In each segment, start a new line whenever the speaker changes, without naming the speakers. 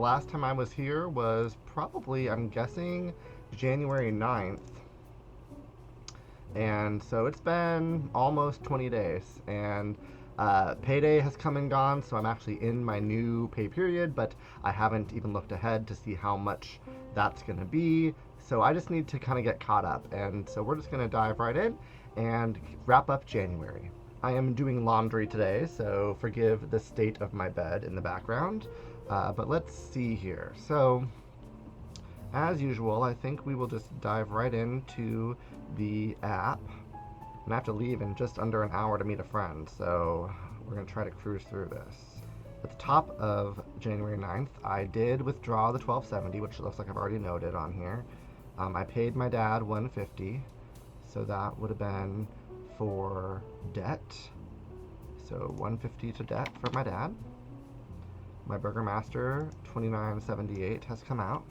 last time I was here was probably, I'm guessing, January 9th. And so it's been almost 20 days. And payday has come and gone, so I'm actually in my new pay period, but I haven't even looked ahead to see how much that's going to be. So I just need to kind of get caught up. And so we're just going to dive right in and wrap up January. I am doing laundry today, so forgive the state of my bed in the background. But let's see here. So, as usual, I think we will just dive right into the app. And I have to leave in just under an hour to meet a friend, so we're going to try to cruise through this. At the top of January 9th, I did withdraw the $12.70, which looks like I've already noted on here. I paid my dad $150, so that would have been for debt. So $150 to debt for my dad. My Burger Master $29.78 has come out.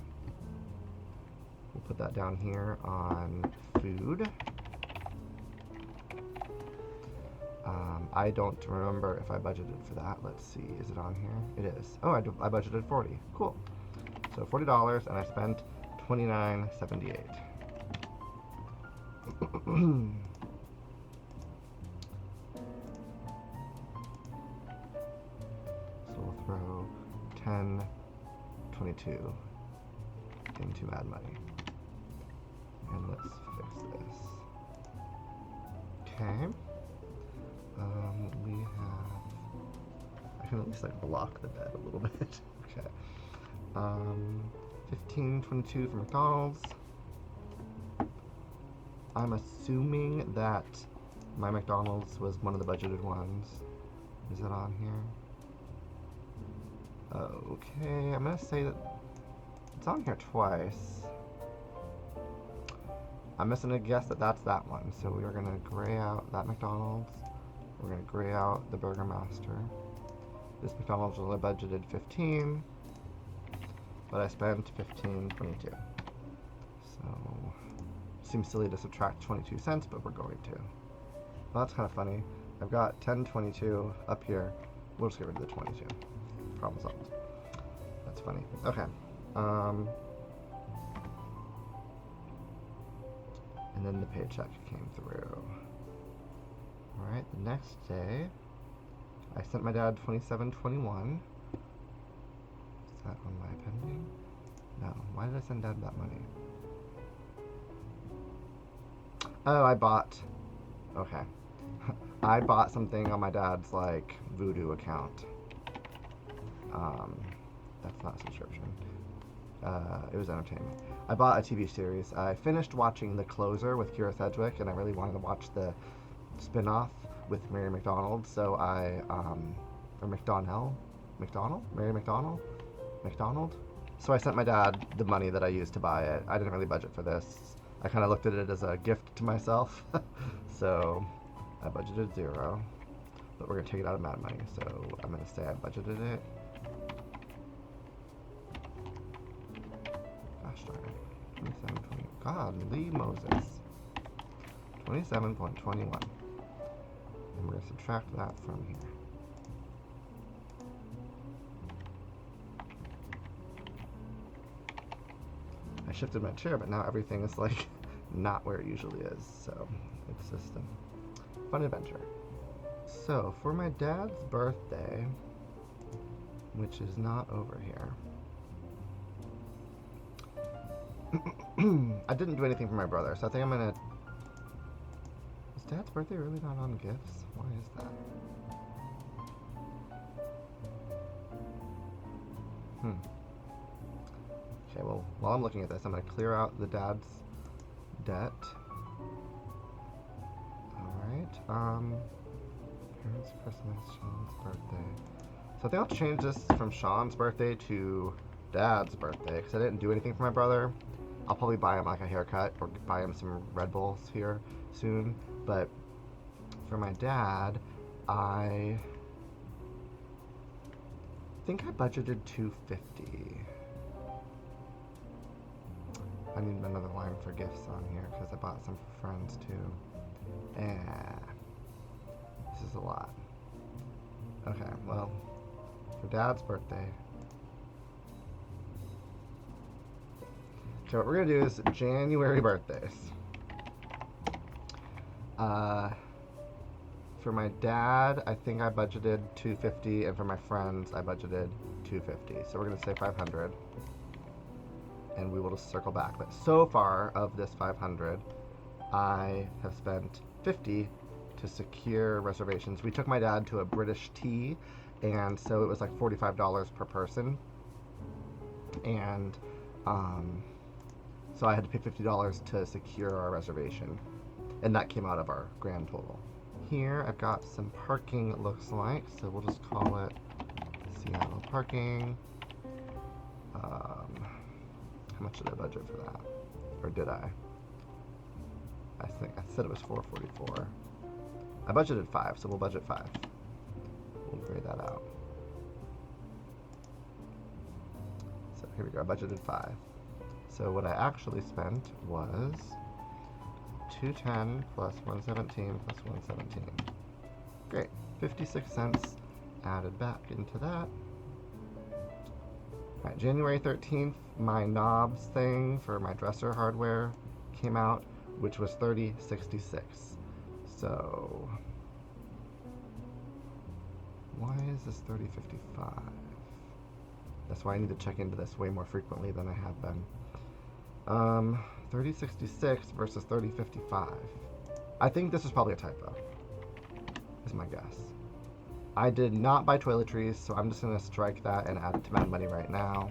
We'll put that down here on food. I don't remember if I budgeted for that. Let's see, is it on here? It is. Oh, I budgeted 40. Cool. So $40, and I spent $29.78. So we'll throw 10.22 into Mad Money. And let's fix this. Okay. We have... I can at least like block the bed a little bit. Okay. 15.22 for McDonald's. I'm assuming that my McDonald's was one of the budgeted ones. Is it on here? Okay, I'm gonna say that it's on here twice. I'm just gonna guess that that's that one. So we are gonna gray out that McDonald's. We're gonna gray out the Burger Master. This McDonald's was only budgeted 15, but I spent 15.22. So seems silly to subtract 22 cents, but we're going to. Well, that's kind of funny. I've got 10.22 up here. We'll just get rid of the 22. Problem solved. That's funny. Okay. And then the paycheck came through. Alright, the next day, I sent my dad $27.21. Is that on my pending? No. Why did I send dad that money? Oh, I bought... Okay. I bought something on my dad's, like, Voodoo account. That's not a subscription. It was entertainment. I bought a TV series. I finished watching The Closer with Kira Sedgwick, and I really wanted to watch the spin-off with Mary McDonald, so I, or McDonnell? Mary McDonald? McDonald? So I sent my dad the money that I used to buy it. I didn't really budget for this. I kind of looked at it as a gift to myself, so I budgeted 0, but we're going to take it out of Mad Money, so I'm going to say I budgeted it. Gosh darn it. 27.20. God, Lee Moses. 27.21. And we're going to subtract that from here. I shifted my chair, but now everything is like not where it usually is, so it's just a fun adventure. So for my dad's birthday, which is not over here, I didn't do anything for my brother, so I think I'm gonna... Is Dad's birthday really not on gifts? Why is that? Okay, well, while I'm looking at this, I'm gonna clear out the dad's debt. Alright, parents, Christmas, Sean's birthday. So I think I'll change this from Sean's birthday to Dad's birthday, because I didn't do anything for my brother. I'll probably buy him like a haircut or buy him some Red Bulls here soon. But for my dad, I think I budgeted $250. I need another line for gifts on here because I bought some for friends too. This is a lot. Okay, well, for Dad's birthday, So what we're gonna do is January birthdays. For my dad, I think I budgeted $250, and for my friends, I budgeted $250. So we're gonna say $500, and we will just circle back. But so far of this $500, I have spent $50 to secure reservations. We took my dad to a British tea, and so it was like $45 per person, and so I had to pay $50 to secure our reservation, and that came out of our grand total. Here I've got some parking, it looks like, so we'll just call it Seattle parking. How much did I budget for that? Or did I? I think I said it was $444. I budgeted $5, so we'll budget $5. We'll grade that out. So here we go, I budgeted $5. So what I actually spent was $210 plus $117 plus $117. Great, 56 cents added back into that. All right, January 13th, my knobs thing for my dresser hardware came out, which was $30.66. So why is this $30.55? That's why I need to check into this way more frequently than I have been. $30.66 versus $30.55. I think this is probably a typo, is my guess. I did not buy toiletries, so I'm just going to strike that and add it to Mad Money right now.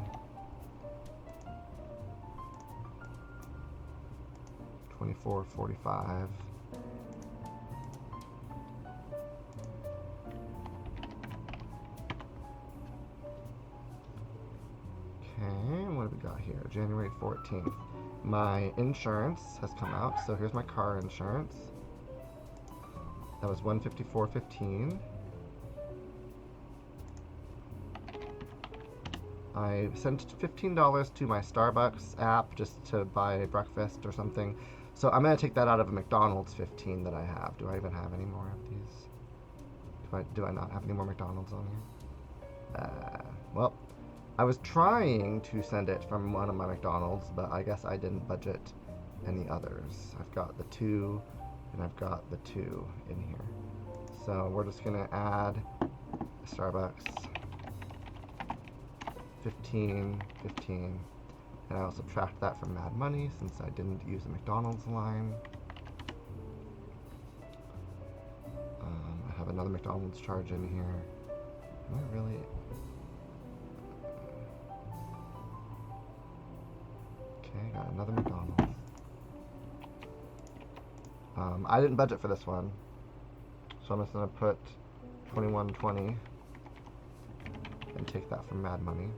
$24.45. Okay, what have we got here? January 14th. My insurance has come out, so here's my car insurance. That was $154.15. I sent $15 to my Starbucks app just to buy breakfast or something. So I'm going to take that out of a McDonald's 15 that I have. Do I even have any more of these? Do I not have any more McDonald's on here? Well, I was trying to send it from one of my McDonald's, but I guess I didn't budget any others. I've got the 2, and I've got the 2 in here. So we're just going to add Starbucks 15, 15, and I'll subtract that from Mad Money since I didn't use the McDonald's line. I have another McDonald's charge in here. Am I really? Okay, got another McDonald's. I didn't budget for this one, so I'm just gonna put $21.20 and take that from Mad Money.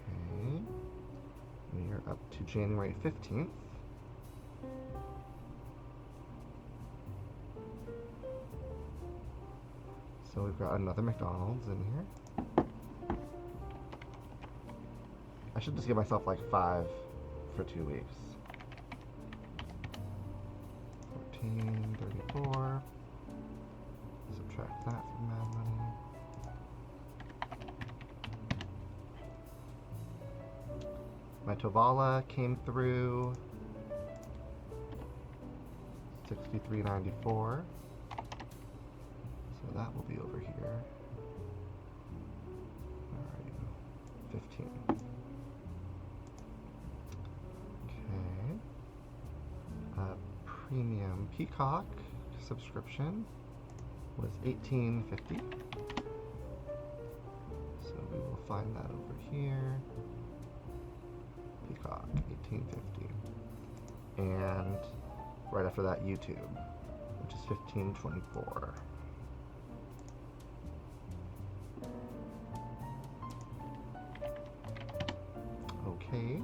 Okay, we are up to January 15th. So we've got another McDonald's in here. I should just give myself like 5 for 2 weeks. 14.34. Subtract that from Mad Money. My Tovala came through $63.94. So that will be over here. Where are you? 15. Okay. Premium Peacock subscription was $18.50. So we will find that over here. Peacock, $18.50. And right after that, YouTube, which is $15.24. Okay.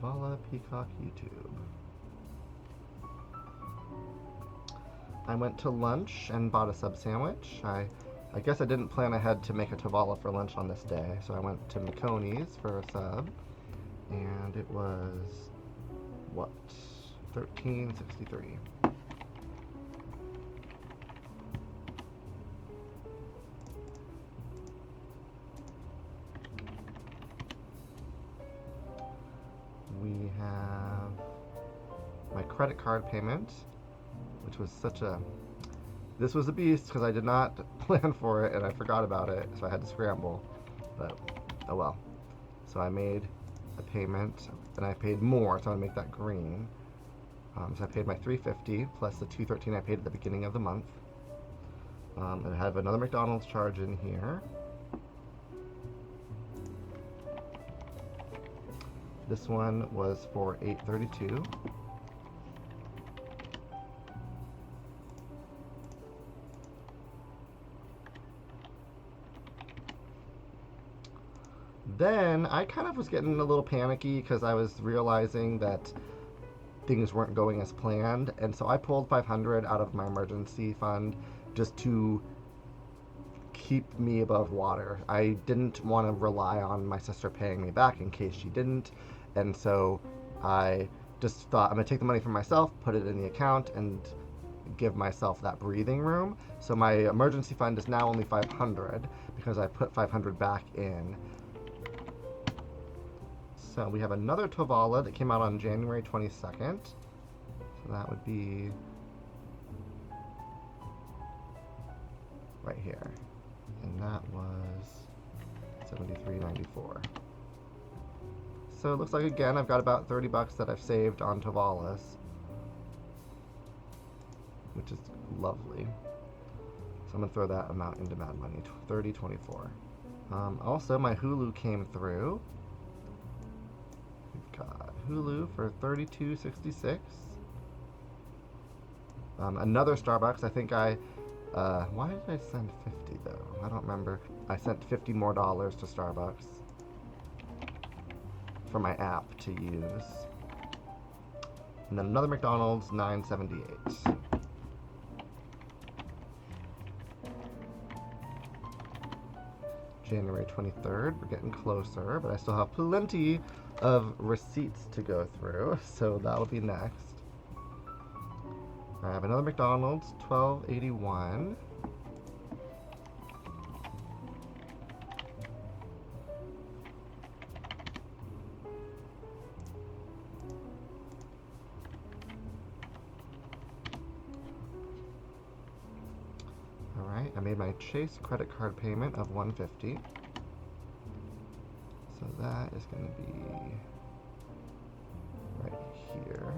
Tovala, Peacock, YouTube. I went to lunch and bought a sub sandwich. I guess I didn't plan ahead to make a Tovala for lunch on this day, so I went to McConey's for a sub, and it was, what, $13.63. credit card payment, which was this was a beast because I did not plan for it and I forgot about it, so I had to scramble. But oh well. So I made a payment and I paid more, so I'm gonna make that green. So I paid my $3.50 plus the $2.13 I paid at the beginning of the month. And I have another McDonald's charge in here. This one was for $8.32. Then I kind of was getting a little panicky because I was realizing that things weren't going as planned, and so I pulled $500 out of my emergency fund just to keep me above water. I didn't want to rely on my sister paying me back in case she didn't, and so I just thought I'm going to take the money from myself, put it in the account, and give myself that breathing room. So my emergency fund is now only $500 because I put $500 back in. So we have another Tovala that came out on January 22nd. So that would be right here. And that was $73.94. So it looks like, again, I've got about $30 that I've saved on Tovalas, which is lovely. So I'm going to throw that amount into Mad Money, $30.24. Also, my Hulu came through. We've got Hulu for $32.66. Another Starbucks. I think why did I send 50 though? I don't remember. I sent $50 more to Starbucks for my app to use. And then another McDonald's, $9.78. January 23rd, we're getting closer, but I still have plenty of receipts to go through, so that'll be next. I have another McDonald's, $12.81. Alright, I made my Chase credit card payment of $150. So that is going to be right here.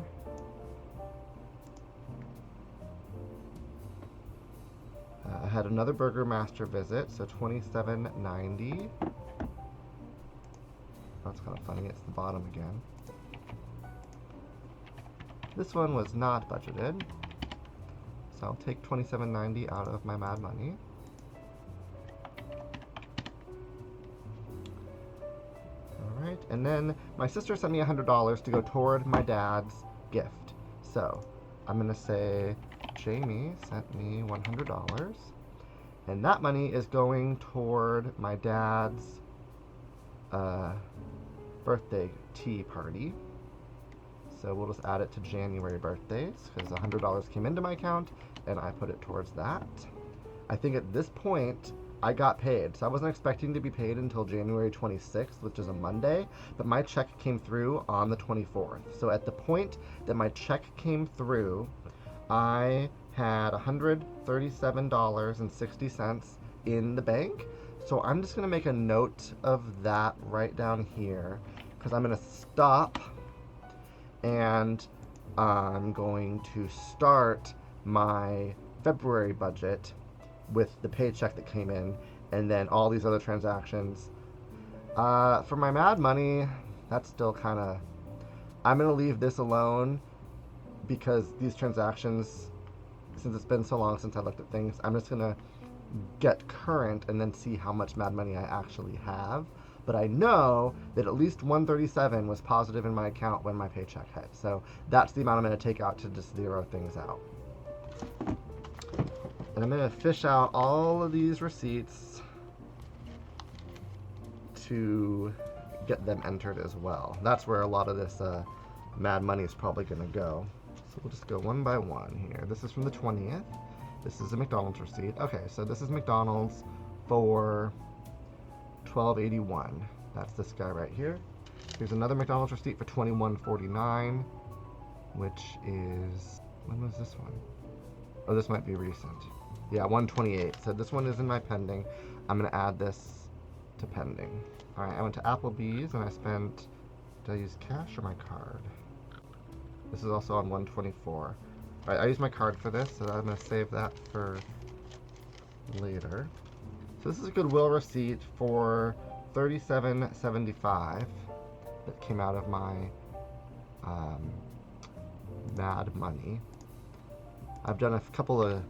I had another Burger Master visit, so $27.90. That's kind of funny, it's the bottom again. This one was not budgeted, so I'll take $27.90 out of my Mad Money. Alright, and then my sister sent me $100 to go toward my dad's gift. So I'm going to say Jamie sent me $100, and that money is going toward my dad's birthday tea party. So we'll just add it to January birthdays because $100 came into my account and I put it towards that. I think at this point I got paid, so I wasn't expecting to be paid until January 26th, which is a Monday, but my check came through on the 24th. So at the point that my check came through, I had $137.60 in the bank. So I'm just going to make a note of that right down here because I'm going to stop and I'm going to start my February budget with the paycheck that came in and then all these other transactions. For my Mad Money, that's still kind of, I'm going to leave this alone because these transactions, since it's been so long since I looked at things, I'm just going to get current and then see how much Mad Money I actually have. But I know that at least 137 was positive in my account when my paycheck hit. So that's the amount I'm going to take out to just zero things out. And I'm going to fish out all of these receipts to get them entered as well. That's where a lot of this Mad Money is probably going to go. So we'll just go one by one here. This is from the 20th. This is a McDonald's receipt. Okay, so this is McDonald's for $12.81. That's this guy right here. Here's another McDonald's receipt for $21.49. which is, when was this one? Oh, this might be recent. Yeah, 128. So this one is in my pending. I'm gonna add this to pending. All right, I went to Applebee's and I spent, did I use cash or my card? This is also on 124. All right, I used my card for this, so I'm gonna save that for later. So this is a Goodwill receipt for $37.75 that came out of my Mad Money. I've done a couple of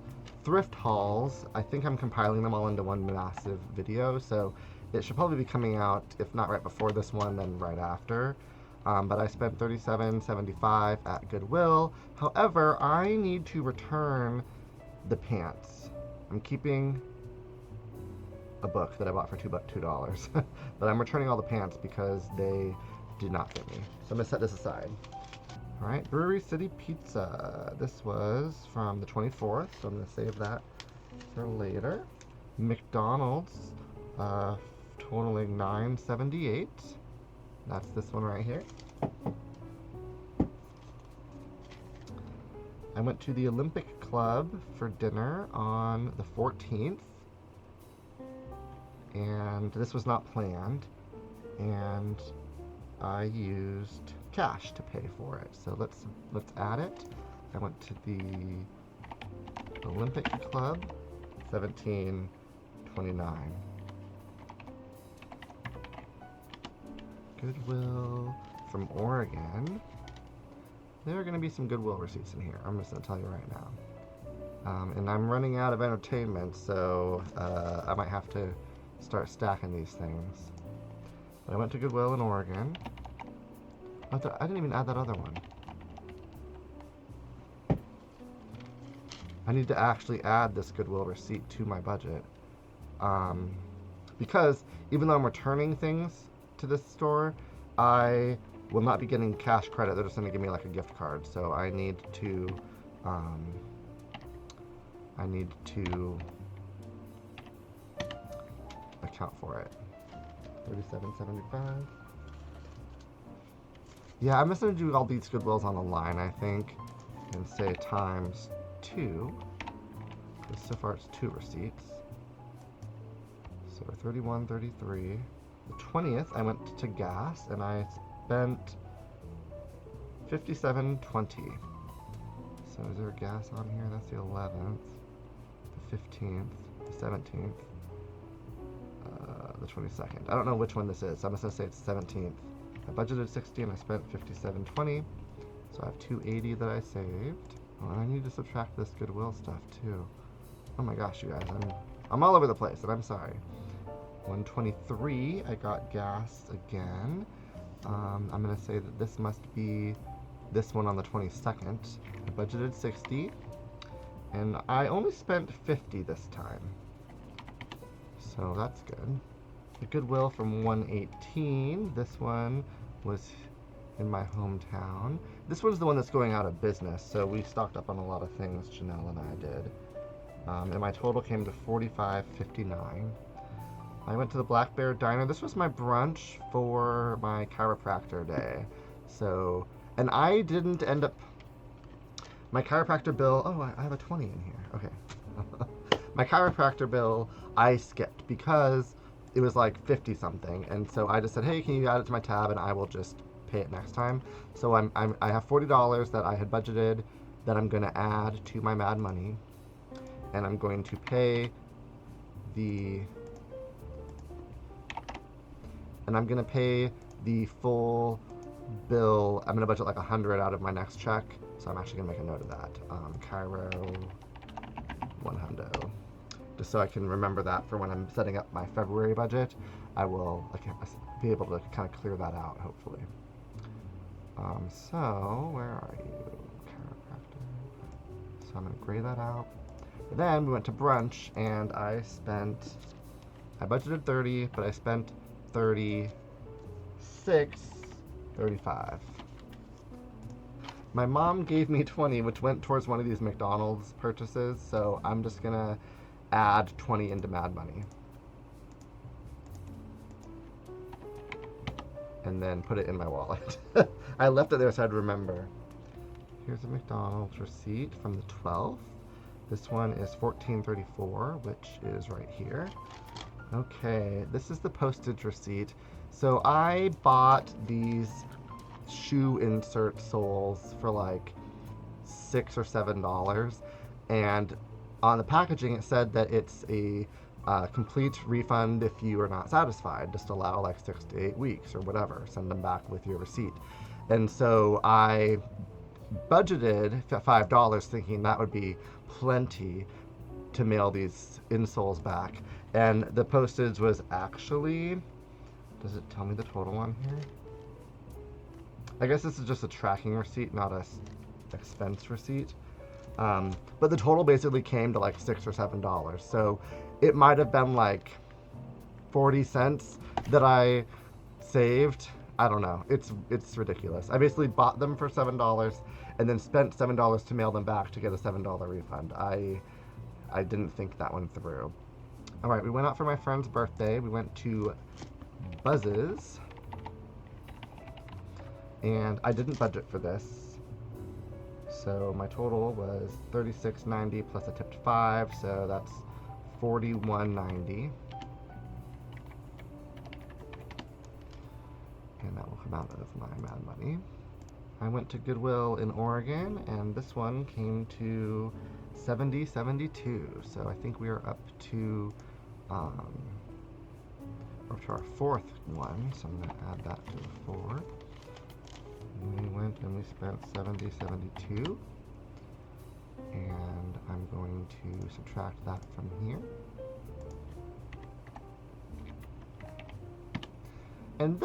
thrift hauls. I think I'm compiling them all into one massive video, so it should probably be coming out, if not right before this one, then right after. But I spent $37.75 at Goodwill. However, I need to return the pants. I'm keeping a book that I bought for $2, but I'm returning all the pants because they did not fit me. So I'm gonna set this aside. All right, Brewery City Pizza. This was from the 24th, so I'm gonna save that for later. McDonald's, totaling $9.78. That's this one right here. I went to the Olympic Club for dinner on the 14th, and this was not planned, and I used cash to pay for it. So let's add it. I went to the Olympic Club, $17.29. Goodwill from Oregon. There are going to be some Goodwill receipts in here. I'm just going to tell you right now. And I'm running out of entertainment, so I might have to start stacking these things. But I went to Goodwill in Oregon. I didn't even add that other one. I need to actually add this Goodwill receipt to my budget. Because even though I'm returning things to this store, I will not be getting cash credit. They're just going to give me like a gift card. So I need to account for it. $37.75. Yeah, I'm just going to do all these Goodwills on the line, I think, and say times 2. Because so far it's 2 receipts. So $31.33. The 20th, I went to gas, and I spent $57.20. So is there gas on here? That's the 11th, the 15th, the 17th, the 22nd. I don't know which one this is, so I'm just going to say it's the 17th. I budgeted 60 and I spent $57.20. So I have $280 that I saved. Oh, and I need to subtract this Goodwill stuff too. Oh my gosh, you guys, I'm all over the place, and I'm sorry. 123, I got gas again. I'm gonna say that this must be this one on the 22nd. I budgeted 60, and I only spent 50 this time. So that's good. The Goodwill from 118. This one was in my hometown. This one's the one that's going out of business, so we stocked up on a lot of things, Janelle and I did. And my total came to $45.59. I went to the Black Bear Diner. This was my brunch for my chiropractor day. So, and I didn't end up, my chiropractor bill, oh, I have a 20 in here, okay. My chiropractor bill, I skipped because it was like 50 something, and so I just said, hey, can you add it to my tab, and I will just pay it next time. So I have $40 that I had budgeted that I'm going to add to my Mad Money, and I'm going to pay the full bill. I'm going to budget like 100 out of my next check, so I'm actually going to make a note of that. Cairo 100. Just so I can remember that for when I'm setting up my February budget. I will be able to kind of clear that out, hopefully. So, where are you? Chiropractor. So I'm going to gray that out. But then we went to brunch, and I budgeted 30, but I spent 35. My mom gave me 20, which went towards one of these McDonald's purchases, so I'm just going to add 20 into Mad Money. And then put it in my wallet. I left it there so I'd remember. Here's a McDonald's receipt from the 12th. This one is $14.34, which is right here. Okay, this is the postage receipt. So I bought these shoe insert soles for like $6 or $7, and on the packaging it said that it's a complete refund if you are not satisfied. Just allow like 6 to 8 weeks or whatever. Send them back with your receipt. And so I budgeted $5, thinking that would be plenty to mail these insoles back. And the postage was actually, does it tell me the total on here? I guess this is just a tracking receipt, not a expense receipt. But the total basically came to like $6 or $7. So it might have been like 40 cents that I saved. I don't know. It's ridiculous. I basically bought them for $7 and then spent $7 to mail them back to get a $7 refund. I didn't think that one through. All right, we went out for my friend's birthday. We went to Buzz's, and I didn't budget for this. So my total was $36.90 plus I tipped $5, so that's $41.90. And that will come out of my Mad Money. I went to Goodwill in Oregon, and this one came to $70.72. So I think we are up to our fourth one. So I'm going to add that to the 4. And we went and we spent $70.72. And I'm going to subtract that from here. And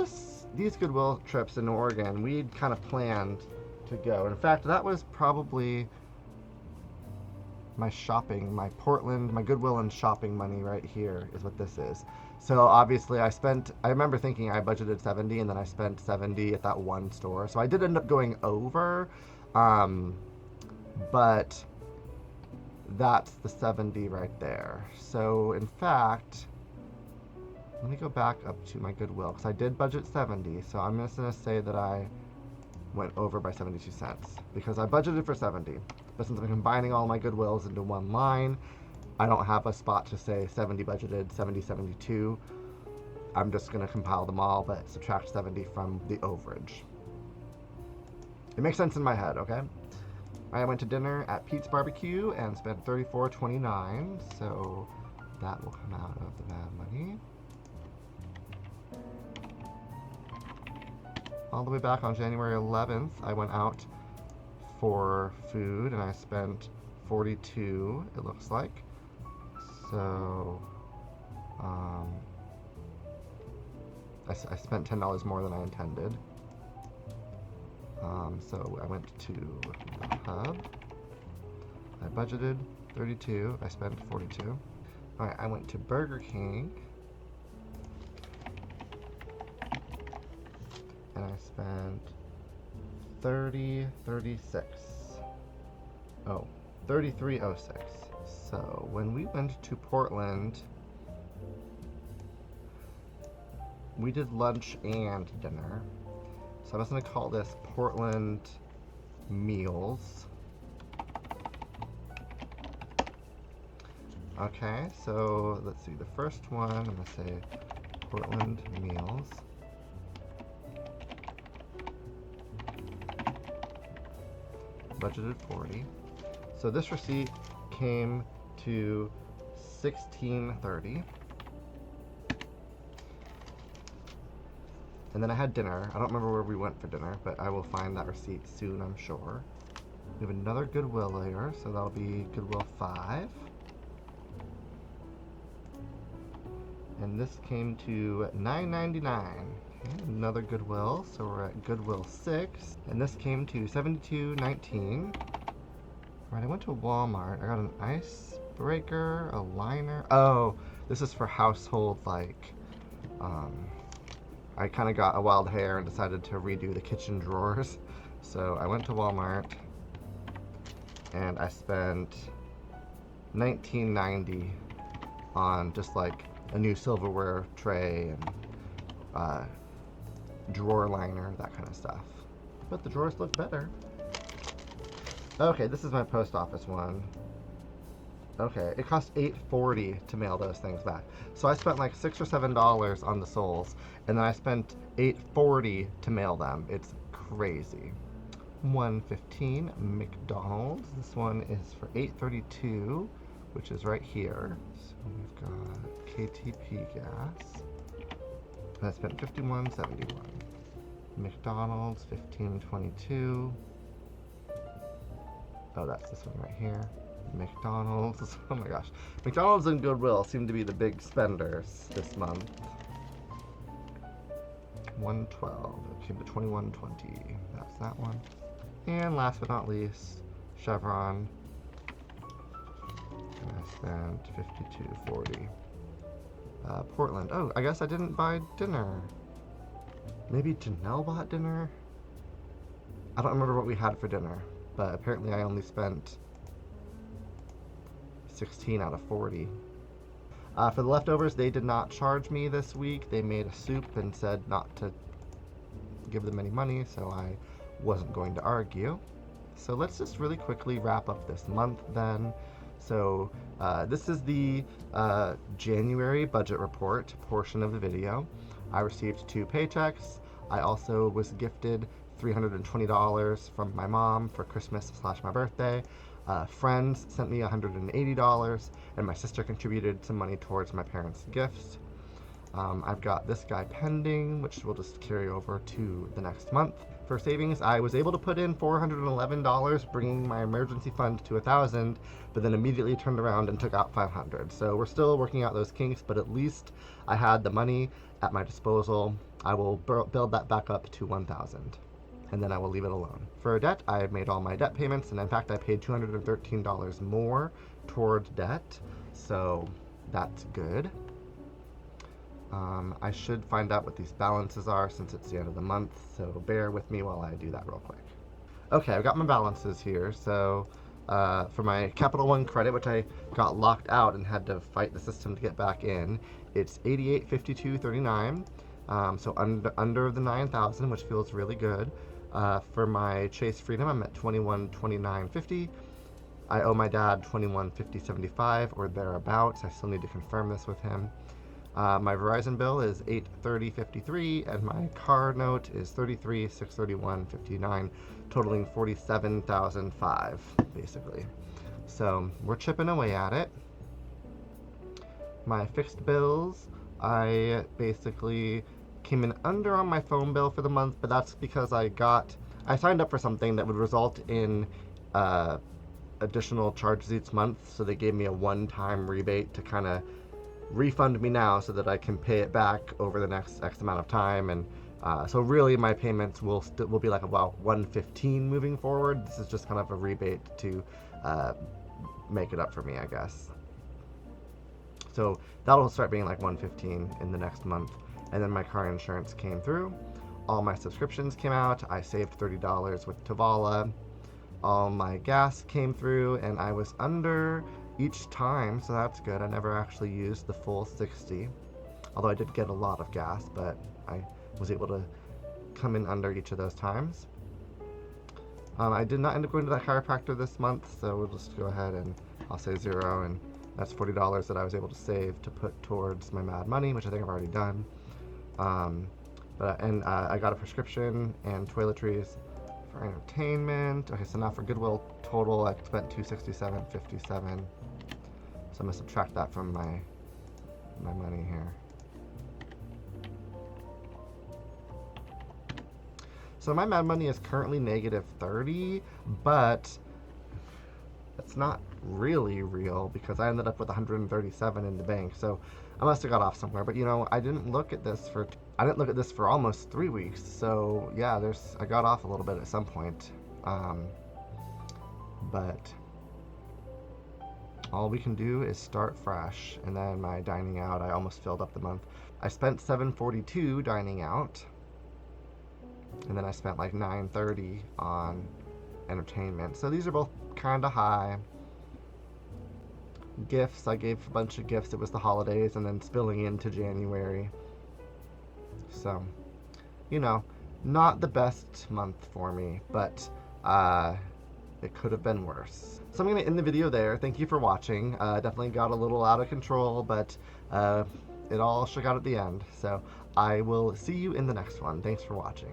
these Goodwill trips in Oregon, we'd kind of planned to go. In fact, that was probably my shopping, my Goodwill and shopping money right here is what this is. So obviously I remember thinking I budgeted 70 and then I spent 70 at that one store. So I did end up going over, but that's the 70 right there. So in fact, let me go back up to my Goodwill, because I did budget 70, so I'm just going to say that I went over by 72 cents, because I budgeted for 70, but since I'm combining all my Goodwills into one line, I don't have a spot to say 70 budgeted, 70, 72. I'm just going to compile them all, but subtract 70 from the overage. It makes sense in my head, okay? I went to dinner at Pete's Barbecue and spent $34.29, so that will come out of the Mad Money. All the way back on January 11th, I went out for food and I spent $42, it looks like. So, I spent $10 more than I intended. So I went to the Hub. I budgeted $32, I spent $42. Alright, I went to Burger King. And I spent $33.06. So when we went to Portland, we did lunch and dinner. So I'm just gonna call this Portland Meals. Okay, so let's see, the first one, I'm gonna say Portland Meals. Budgeted 40. So this receipt came to $16.30. And then I had dinner. I don't remember where we went for dinner, but I will find that receipt soon, I'm sure. We have another Goodwill layer, so that'll be Goodwill 5. And this came to $9.99. Okay, another Goodwill, so we're at Goodwill 6. And this came to $72.19. Right, I went to Walmart. I got an icebreaker, a liner. Oh, this is for household, like, I kind of got a wild hair and decided to redo the kitchen drawers. So I went to Walmart and I spent $19.90 on just like a new silverware tray and drawer liner, that kind of stuff. But the drawers look better. Okay, this is my post office one. Okay, it cost $8.40 to mail those things back. So I spent like $6 or $7 on the soles, and then I spent $8.40 to mail them. It's crazy. 115 McDonald's. This one is for $8.32, which is right here. So we've got KTP gas. And I spent $51.71. McDonald's 15.22. Oh, that's this one right here. McDonald's. Oh my gosh. McDonald's and Goodwill seem to be the big spenders this month. 112. It came to 21.20. That's that one. And last but not least, Chevron. And I spent $52.40. Portland. Oh, I guess I didn't buy dinner. Maybe Janelle bought dinner? I don't remember what we had for dinner, but apparently I only spent 16 out of 40. For the leftovers, they did not charge me this week. They made a soup and said not to give them any money, so I wasn't going to argue. So let's just really quickly wrap up this month then. So this is the January budget report portion of the video. I received 2 paychecks. I also was gifted $320 from my mom for Christmas / my birthday. Friends sent me $180, and my sister contributed some money towards my parents' gifts. I've got this guy pending, which will just carry over to the next month. For savings, I was able to put in $411, bringing my emergency fund to $1,000, but then immediately turned around and took out $500. So we're still working out those kinks, but at least I had the money at my disposal. I will build that back up to $1,000, and then I will leave it alone. For debt, I have made all my debt payments, and in fact, I paid $213 more toward debt, so that's good. I should find out what these balances are since it's the end of the month, so bear with me while I do that real quick. Okay, I've got my balances here. So for my Capital One credit, which I got locked out and had to fight the system to get back in, it's $88.52.39. So under the 9,000, which feels really good. For my Chase Freedom, I'm at $21.29.50. I owe my dad $21.50.75 or thereabouts. I still need to confirm this with him. My Verizon bill is $830.53, and my car note is $33,631.59, totaling $47,005, basically. So we're chipping away at it. My fixed bills, I basically came in under on my phone bill for the month, but that's because I signed up for something that would result in additional charges each month, so they gave me a one-time rebate to kind of refund me now so that I can pay it back over the next X amount of time. And so really my payments will be like about $115 moving forward. This is just kind of a rebate to make it up for me, I guess. So that'll start being like $115 in the next month. And then my car insurance came through. All my subscriptions came out. I saved $30 with Tavala. All my gas came through, and I was under each time, so that's good. I never actually used the full 60, although I did get a lot of gas, but I was able to come in under each of those times. I did not end up going to the chiropractor this month, so we'll just go ahead and I'll say 0, and that's $40 that I was able to save to put towards my Mad Money, which I think I've already done. I got a prescription and toiletries for entertainment. Okay, so now for Goodwill total, I spent $267.57. So I'm gonna subtract that from my money here. So my Mad Money is currently negative 30, but that's not really real because I ended up with 137 in the bank. So I must have got off somewhere. But you know, I didn't look at this for almost 3 weeks. So yeah, I got off a little bit at some point. But all we can do is start fresh. And then my dining out, I almost filled up the month. I spent $742 dining out, and then I spent like $930 on entertainment. So these are both kind of high. Gifts, I gave a bunch of gifts. It was the holidays and then spilling into January. So, you know, not the best month for me, but It could have been worse. So I'm going to end the video there. Thank you for watching. Definitely got a little out of control, but it all shook out at the end. So I will see you in the next one. Thanks for watching.